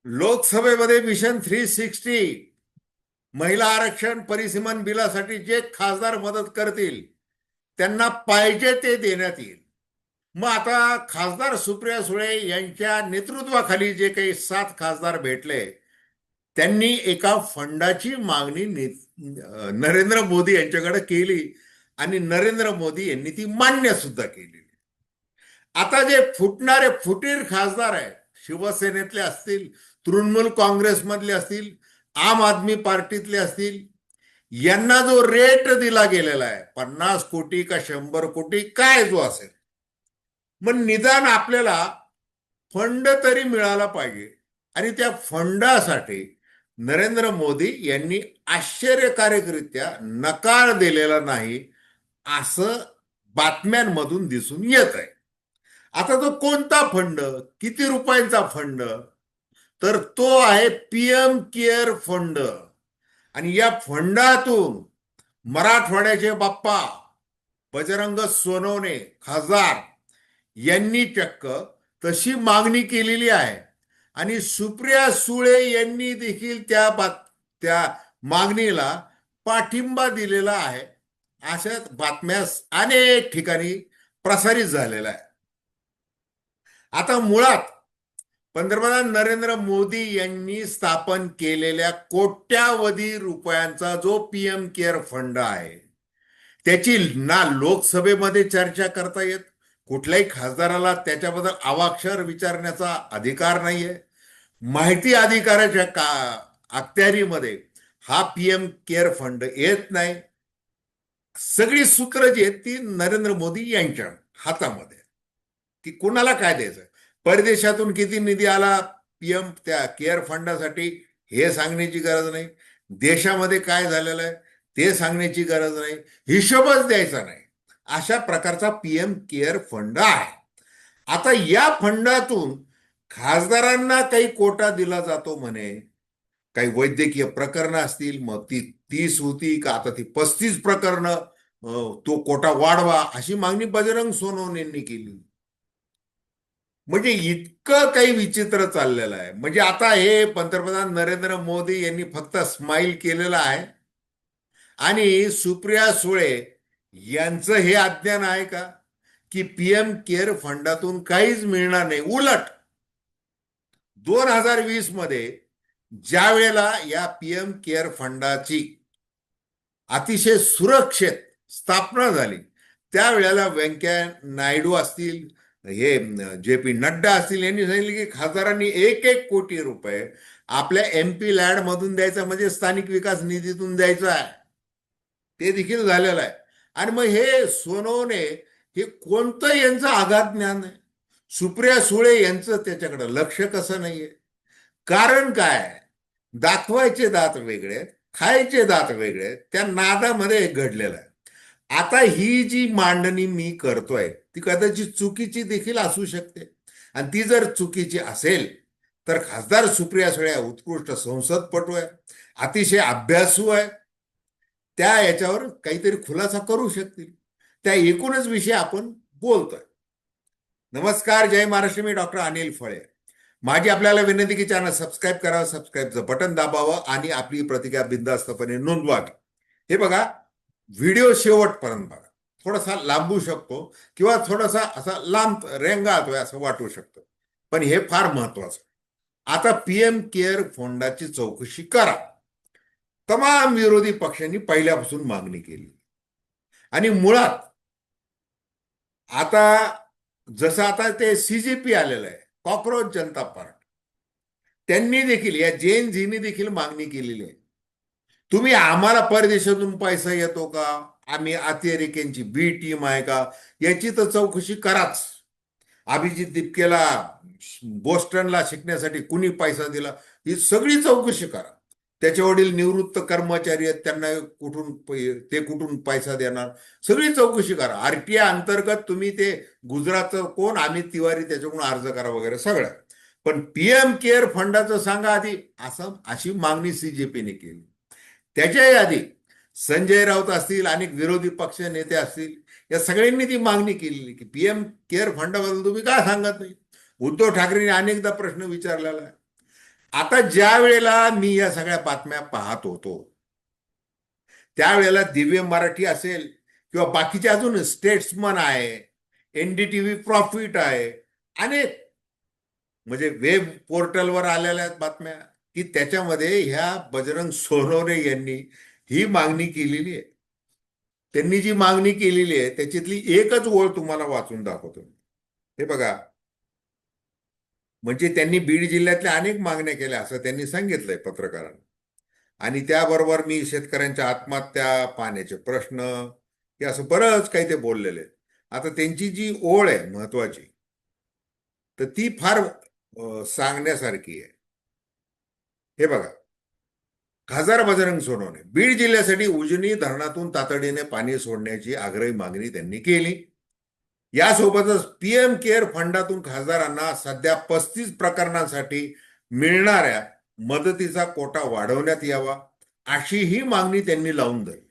लोकसभेमध्ये मिशन 360 महिला आरक्षण परिसीमन बिलासाठी जे खासदार मदत करतील त्यांना पाहिजे ते देण्यात येईल. मग आता खासदार सुप्रिया सुळे यांच्या नेतृत्वाखाली जे काही 7 खासदार भेटले त्यांनी एका फंडाची मागणी नरेंद्र मोदी यांच्याकडे केली आणि नरेंद्र मोदी यांनी ती मान्य सुद्धा केली. आता जे फुटणारे फुटीर खासदार आहेत, शिवसेनेतले असतील, तृणमूल काँग्रेसमधले असतील, आम आदमी पार्टीतले असतील, यांना जो रेट दिला गेलेला आहे 50 कोटी का 100 कोटी काय जो असेल, मग निदान आपल्याला फंड तरी मिळाला पाहिजे. आणि त्या फंडासाठी नरेंद्र मोदी यांनी आश्चर्यकारकरित्या नकार दिलेला नाही असं बातम्यांमधून दिसून येत आहे. आता तो कोणता फंड, किती रुपयांचा फंड, तर तो आहे पीएम केअर फंड. आणि या फंडातून मराठवाड्याचे बाप्पा बजरंग सोनवणे खासदार यांनी चक्क तशी मागणी केलेली आहे आणि सुप्रिया सुळे यांनी देखील त्या मागणीला पाठिंबा दिलेला आहे. अशा बातम्या अनेक ठिकाणी प्रसारित झालेल्या आहे. आता मुळात पंतप्रधान नरेंद्र मोदी यांनी स्थापन केलेल्या कोट्यावधी रुपयांचा जो पीएम केअर फंड आहे त्याची ना लोकसभेमध्ये चर्चा करता येत, कुठल्याही खासदाराला त्याच्याबद्दल अवाक्षर विचारण्याचा अधिकार नाहीये. माहिती अधिकाराच्या अखत्यारीमध्ये हा पीएम केअर फंड येत नाही. सगळी सूत्र जी आहेत ती नरेंद्र मोदी यांच्या हातामध्ये, की कोणाला काय द्यायचं, परदेशातून किती निधी आला पीएम त्या केअर फंडासाठी हे सांगण्याची गरज नाही, देशामध्ये काय झालेलं आहे ते सांगण्याची गरज नाही, हिशोबच द्यायचा नाही. अशा प्रकारचा पीएम केअर फंड आहे. आता या फंडातून खासदारांना काही कोटा दिला जातो म्हणे, काही वैद्यकीय प्रकरणं असतील, मग ती 30 होती का आता ती 35 प्रकरणं, तो कोटा वाढवा अशी मागणी बजरंग सोनवणेंनी केली. म्हणजे इतकं काही विचित्र चाललेलं आहे. म्हणजे आता हे पंतप्रधान नरेंद्र मोदी यांनी फक्त स्माईल केलेलं आहे आणि सुप्रिया सुळे यांचं हे अज्ञान आहे का की पीएम केअर फंडातून काहीच मिळणार नाही. उलट 2020 मध्ये ज्या वेळेला या पीएम केअर फंडाची अतिशय सुरक्षित स्थापना झाली त्यावेळेला व्यंकय्या नायडू असतील, हे जे पी नड्डा असतील, यांनी सांगितले की खासदारांनी 1-1 कोटी रुपये आपल्या एमपी लॅड मधून द्यायचा, म्हणजे स्थानिक विकास निधीतून द्यायचा आहे. ते देखील झालेलं आहे. आणि मग हे सोनवणे हे कोणतं यांचं आघात ज्ञान आहे, सुप्रिया सुळे यांचं त्याच्याकडे लक्ष कसं नाहीये. कारण काय, दाखवायचे दात वेगळे, खायचे दात वेगळे, त्या नादामध्ये घडलेलं आहे. आता ही जी मांडणी मी करतोय ती कदाचित चुकीची देखील असू शकते. आणि ती जर चुकीची असेल तर खासदार सुप्रिया सुळे उत्कृष्ट संसदपटू आहे, अतिशय अभ्यासू आहे, त्या याच्यावर काहीतरी खुलासा करू शकतील. त्या एकूणच विषय आपण बोलतोय. नमस्कार, जय महाराष्ट्र. मी डॉक्टर अनिल फळे. माझी आपल्याला विनंती की चॅनल सबस्क्राईब करावं, सबस्क्राईबचं बटन दाबावं आणि आपली प्रतिक्रिया बिनधास्तपणे नोंदवावी. हे बघा, व्हिडिओ शेवटपर्यंत बघा. थोडासा लांबू शकतो किंवा थोडासा असा लांब रेंगाळतोय असं वाटू शकतं, पण हे फार महत्वाचं. आता पीएम केअर फंडाची चौकशी करा. तमाम विरोधी पक्षांनी पहिल्यापासून मागणी केली आणि मुळात आता जसं आता ते सीजेपी आलेलं आहे, कॉक्रोच जनता पार्टी, त्यांनी देखील या जैन झीनी देखील मागणी केलेली आहे. तुम्ही आम्हाला परदेशातून पैसा येतो का, आम्ही अतिरेक्यांची बी टीम आहे का, याची तर चौकशी कराच. अभिजित दिपकेला बोस्टनला शिकण्यासाठी कुणी पैसा दिला ही सगळी चौकशी करा. त्याचे वडील निवृत्त कर्मचारी आहेत, त्यांना कुठून पैसा देणार, सगळी चौकशी करा. आरटीआय अंतर्गत तुम्ही ते गुजरातचं कोण अमित तिवारी त्याच्याकडून अर्ज करा वगैरे सगळं. पण पीएम केअर फंडाचं सांगा आधी, अशी मागणी सीजेपीने केली. त्याच्याही आधी संजय राऊत असतील, अनेक विरोधी पक्ष नेते असतील, या सगळ्यांनी ती मागणी केलेली की पीएम केअर फंडाबद्दल तुम्ही काय सांगत नाही. उद्धव ठाकरेंनी अनेकदा प्रश्न विचारलेला आहे. आता ज्या वेळेला मी या सगळ्या बातम्या पाहत होतो त्यावेळेला दिव्य मराठी असेल किंवा बाकीचे अजून स्टेट्समन आहे, एनडीटीव्ही प्रॉफिट आहे, अनेक म्हणजे वेब पोर्टलवर आलेल्या आहेत बातम्या की त्याच्यामध्ये ह्या बजरंग सोनवणे यांनी ही मागणी केलेली आहे. त्यांनी जी मागणी केलेली आहे त्याच्यातली एकच ओळ तुम्हाला वाचून दाखवतो. हे बघा, म्हणजे त्यांनी बीड जिल्ह्यातल्या अनेक मागण्या केल्या असं त्यांनी सांगितलंय पत्रकारांना. आणि त्याबरोबर मी शेतकऱ्यांच्या आत्महत्या, पाण्याचे प्रश्न, हे असं बरंच काही ते बोललेले आहेत. आता त्यांची जी ओळ आहे महत्वाची, तर ती फार सांगण्यासारखी आहे. हे बघा, खासदार बजरंग सोनवणे बीड जिल्ह्यासाठी उजनी धरणातून तातडीने पाणी सोडण्याची आग्रही मागणी त्यांनी केली. यासोबतच पीएम केअर फंडातून खासदारांना सध्या 35 प्रकरणांसाठी मिळणाऱ्या मदतीचा कोटा वाढवण्यात यावा अशीही मागणी त्यांनी लावून धरली.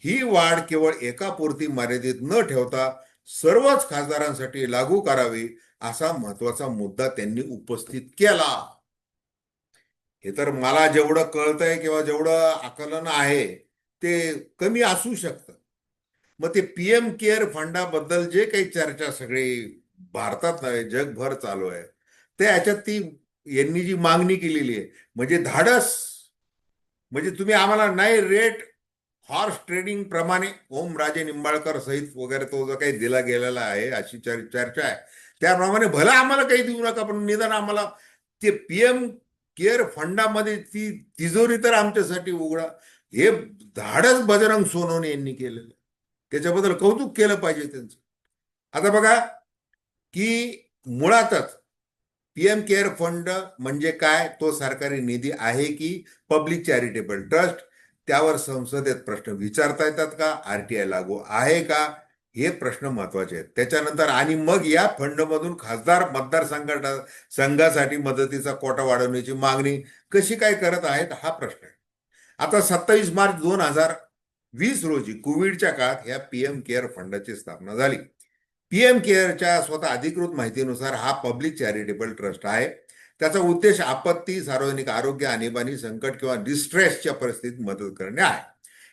ही वाढ केवळ एकापुरती मर्यादित न ठेवता सर्वच खासदारांसाठी लागू करावी असा महत्वाचा मुद्दा त्यांनी उपस्थित केला. हे तर मला जेवढं कळतंय किंवा जेवढं आकलन आहे ते कमी असू शकतं. मग ते पीएम केअर फंडाबद्दल जे काही चर्चा सगळी भारतात नाही जगभर चालू आहे, ते याच्यात ती यांनी जी मागणी केलेली आहे म्हणजे धाडस. म्हणजे तुम्ही आम्हाला नाही रेट हॉर्स ट्रेडिंग प्रमाणे ओमराजे निंबाळकर सहित वगैरे तो जो काही दिला गेलेला आहे अशी चर्चा आहे, त्याप्रमाणे भला आम्हाला काही देऊ नका पण निदान आम्हाला ते पीएम केअर फंडामध्ये ती तिजोरी तर आमच्यासाठी उघडा. हे धाडस बजरंग सोनवणे यांनी केलेलं, त्याच्याबद्दल कौतुक केलं पाहिजे त्यांचं. आता बघा की मुळातच पीएम केअर फंड म्हणजे काय, तो सरकारी निधी आहे की पब्लिक चॅरिटेबल ट्रस्ट, त्यावर संसदेत प्रश्न विचारता येतात का, आरटीआय लागू आहे का, हे प्रश्न महत्वाचे आहेत. त्याच्यानंतर आणि मग या फंडमधून खासदार संघासाठी मदतीचा कोटा वाढवण्याची मागणी कशी काय करत आहेत हा प्रश्न आहे. आता 27 मार्च 2020 रोजी कोविडच्या काळात या पीएम केअर फंडाची स्थापना झाली. पीएम केअरच्या स्वतः अधिकृत माहितीनुसार हा पब्लिक चॅरिटेबल ट्रस्ट आहे. त्याचा उद्देश आपत्ती, सार्वजनिक आरोग्य, आणीबाणी, संकट किंवा डिस्ट्रेसच्या परिस्थितीत मदत करणे आहे.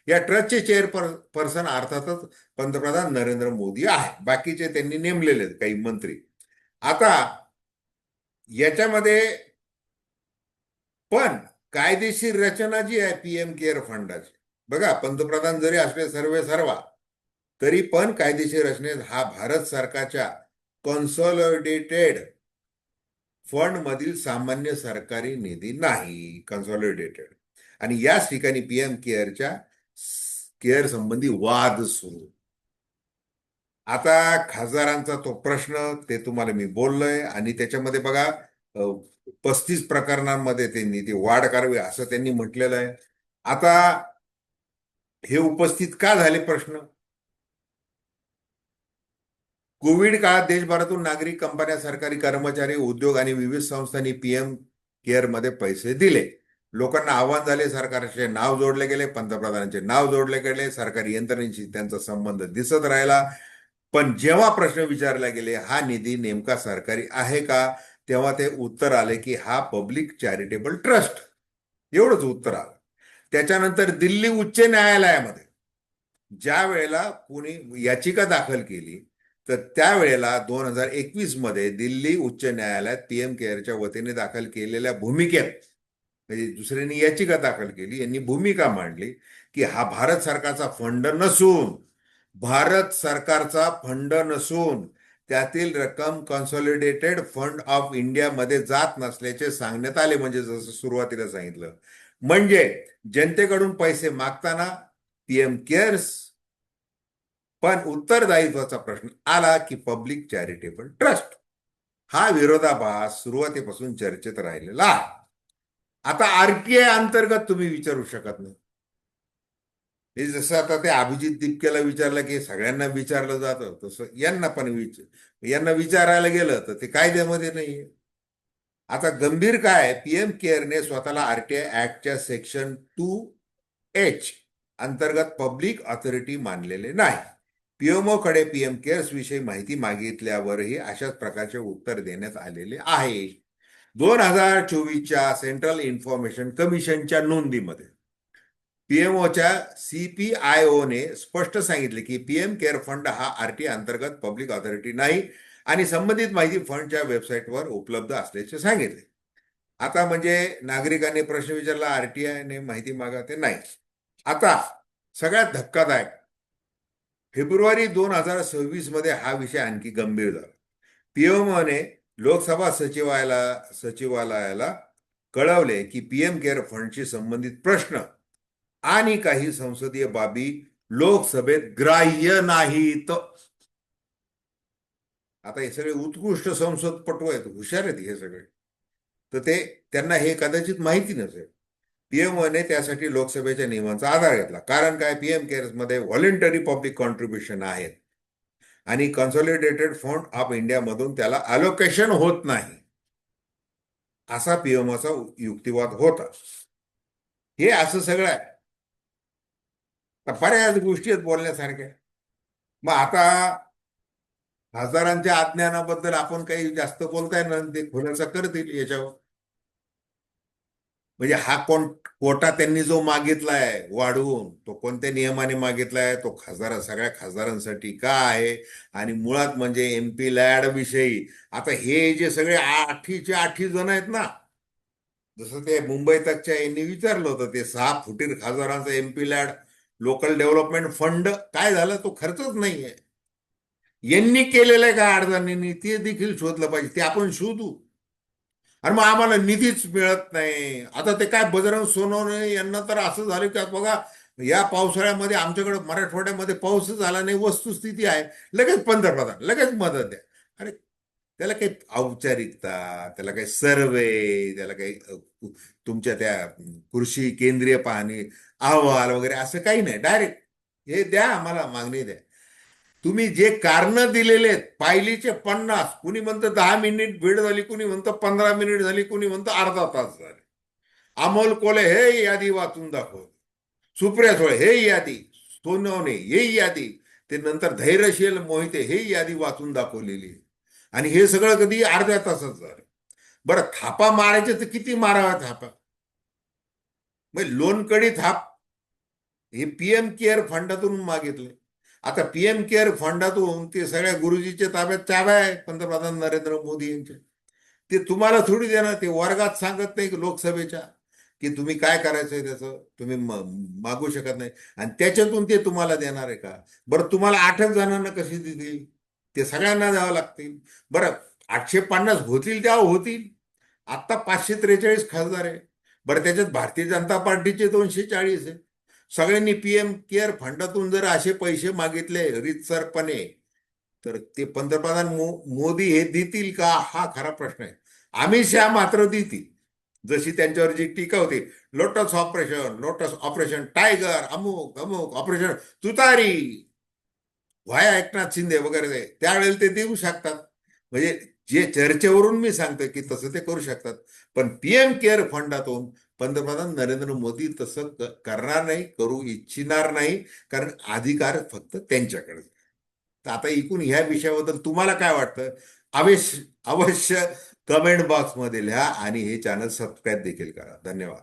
या ट्रस्टचे चेअरपर्सन अर्थातच पंतप्रधान नरेंद्र मोदी आहे. बाकीचे त्यांनी नेमलेले काही मंत्री. आता याच्यामध्ये पण कायदेशीर रचना जी आहे पीएम केअर फंडाची, बघा पंतप्रधान जरी असले सर्वे सर्वा तरी पण कायदेशीर रचनेत हा भारत सरकारच्या कन्सॉलिडेटेड फंड मधील सामान्य सरकारी निधी नाही, कन्सॉलिडेटेड. आणि याच ठिकाणी पीएम केअर संबंधी वाद सुरू. आता खासदारांचा तो प्रश्न ते तुम्हाला मी बोललोय आणि त्याच्यामध्ये बघा 35 प्रकरणांमध्ये त्यांनी ती वाढ करावी असं त्यांनी म्हटलेलं आहे. आता हे उपस्थित का झाले प्रश्न, कोविड काळात देशभरातून नागरिक, कंपन्या, सरकारी कर्मचारी, उद्योग आणि विविध संस्थांनी पीएम केअरमध्ये पैसे दिले. लोकांना आव्हान झाले, सरकारचे नाव जोडले गेले, पंतप्रधानांचे नाव जोडले गेले, सरकारी यंत्रणेशी त्यांचा संबंध दिसत राहिला. पण जेव्हा प्रश्न विचारले गेले हा निधी नेमका सरकारी आहे का, तेव्हा ते उत्तर आले की हा पब्लिक चॅरिटेबल ट्रस्ट, एवढंच उत्तर आलं. त्याच्यानंतर दिल्ली उच्च न्यायालयामध्ये ज्या वेळेला कोणी याचिका दाखल केली तर त्यावेळेला 2021 मध्ये दिल्ली उच्च न्यायालयात पीएम केअरच्या वतीने दाखल केलेल्या भूमिकेत, म्हणजे दुसऱ्यांनी याचिका दाखल केली, यांनी भूमिका मांडली की हा भारत सरकारचा फंड नसून त्यातील रक्कम कन्सॉलिडेटेड फंड ऑफ इंडियामध्ये जात नसल्याचे सांगण्यात आले. म्हणजे जसं सुरुवातीला सांगितलं, म्हणजे जनतेकडून पैसे मागताना पीएम केअर्स, पण उत्तरदायित्वाचा प्रश्न आला की पब्लिक चॅरिटेबल ट्रस्ट. हा विरोधाभास सुरुवातीपासून चर्चेत राहिलेला आहे. आता आरटीआय अंतर्गत तुम्ही विचारू शकत नाही. हे जसं आता ते अभिजित दिपकेला विचारलं की सगळ्यांना विचारलं जातं, तसं यांना पण यांना विचारायला गेलं तर ते कायद्यामध्ये नाहीये. आता गंभीर काय, पीएम केअरने स्वतःला आरटीआय ऍक्टच्या सेक्शन 2H अंतर्गत पब्लिक ऑथॉरिटी मानलेले नाही. पीएमओ कडे पीएम केअर्स विषयी माहिती मागितल्यावरही अशाच प्रकारचे उत्तर देण्यात आलेले आहे. 2024च्या सेंट्रल इन्फॉर्मेशन कमिशनच्या नोंदीमध्ये पीएमओच्या सीपीआयओने स्पष्ट सांगितले की पीएम केअर फंड हा आरटीआय अंतर्गत पब्लिक ऑथॉरिटी नाही आणि संबंधित माहिती फंडच्या वेबसाईटवर उपलब्ध असल्याचे सांगितले. आता म्हणजे नागरिकांनी प्रश्न विचारला, आरटीआयने माहिती मागा, ते नाही. आता सगळ्यात धक्कादायक, फेब्रुवारी 2026 मध्ये हा विषय आणखी गंभीर झाला. पीएमओने लोकसभा सचिवालयाला कळवले की पीएम केअर फंडशी संबंधित प्रश्न आणि काही संसदीय बाबी लोकसभेत ग्राह्य नाहीत. आता हे सगळे उत्कृष्ट संसदपटू आहेत, हुशार आहेत हे सगळे, तर ते त्यांना हे कदाचित माहिती नसेल. पीएमओने त्यासाठी लोकसभेच्या नियमांचा आधार घेतला. कारण काय, पीएम केअर्स मध्ये व्हॉलेंटरी पब्लिक कॉन्ट्रीब्युशन आहेत आणि कन्सॉलिडेटेड फंड ऑफ इंडिया मधून त्याला अलोकेशन होत नाही, असा पीएमओचा युक्तिवाद होता. हे असं सगळं आहे. तर बऱ्याच गोष्टी आहेत बोलण्यासारख्या. मग आता खासदारांच्या अज्ञानाबद्दल आपण काही जास्त बोलताय ना, ते खुलासा करतील याच्यावर. म्हणजे हा कोटा त्यांनी जो मागितलाय वाढवून, तो कोणत्या नियमाने मागितलाय, तो सगळ्या खासदारांसाठी का आहे, आणि मुळात म्हणजे एमपी लॅड विषयी. आता हे जे सगळे 8चे 8 जण आहेत ना, जसं ते मुंबई तकच्या यांनी विचारलं होतं, ते 6 फुटीर खासदारांचा MP LAD local development fund काय झालं, तो खर्चच नाहीये. यांनी केलेलं का अडचणींनी, ते देखील शोधलं पाहिजे. ते आपण शोधू. आणि मग आम्हाला निधीच मिळत नाही. आता ते काय बजरंग सोनवणे यांना तर असं झालं की बघा, या पावसाळ्यामध्ये आमच्याकडे मराठवाड्यामध्ये पाऊसच झाला नाही, वस्तुस्थिती आहे, लगेच पंतप्रधान, लगेच मदत द्या. अरे त्याला काही औपचारिकता, त्याला काही सर्वे, त्याला काही तुमच्या त्या कृषी केंद्रीय पाहणी अहवाल वगैरे असं काही नाही. डायरेक्ट हे द्या, आम्हाला मागणी द्या. तुम्ही जे कारण दिलेले आहेत, पायलीचे 50, कुणी म्हणतं 10 मिनिट भेट झाली, कुणी म्हणतं 15 मिनिट झाली, कुणी म्हणतं अर्धा तास झाले. अमोल कोले हे यादी वाचून दाखव, सुप्रिया सुळे हे यादी, सोनवणे हे यादी, ते नंतर धैर्यशील मोहिते हे यादी वाचून दाखवलेली. आणि हे सगळं कधी अर्ध्या तासात झालं. बरं, थापा मारायचे तर किती मारावा थापा. मग लोणकडी थाप हे पीएम केअर फंडातून मागितले. आता पीएम केअर फंडातून ते सगळ्या गुरुजीच्या ताब्यात चाव्या आहे, पंतप्रधान नरेंद्र मोदी यांच्या. ते तुम्हाला थोडी देणार, ते वर्गात सांगत नाही लोकसभेच्या की तुम्ही काय करायचंय, त्याचं तुम्ही मागू शकत नाही, आणि त्याच्यातून ते तुम्हाला देणार आहे का? बरं, तुम्हाला 8च जणांना कशी देतील? ते सगळ्यांना द्यावं लागतील. बरं, 850 होतील तेव्हा होतील. आत्ता 543 खासदार आहे. बरं, त्याच्यात भारतीय जनता पार्टीचे 240 आहे. सगळ्यांनी पीएम केअर फंडातून जर असे पैसे मागितले रीतसरपणे, तर ते पंतप्रधान मोदी हे देतील का, हा खरा प्रश्न आहे. अमित शहा मात्र देतील. जशी त्यांच्यावर जी टीका होती, लोटस ऑपरेशन टायगर, अमुक अमुक ऑपरेशन तुतारी, व्हाया एकनाथ शिंदे वगैरे, त्यावेळेला ते देऊ शकतात. म्हणजे जे चर्चेवरून मी सांगतोय की तसं ते करू शकतात. पण पीएम केअर फंडातून पंतप्रधान नरेंद्र मोदी तसं करणार नाही, करू इच्छिणार नाही, कारण अधिकार फक्त त्यांच्याकडे. तर आता इकून ह्या विषयाबद्दल तुम्हाला काय वाटतं, अवश्य अवश्य कमेंट बॉक्समध्ये लिहा आणि हे चॅनल सबस्क्राईब देखील करा. धन्यवाद.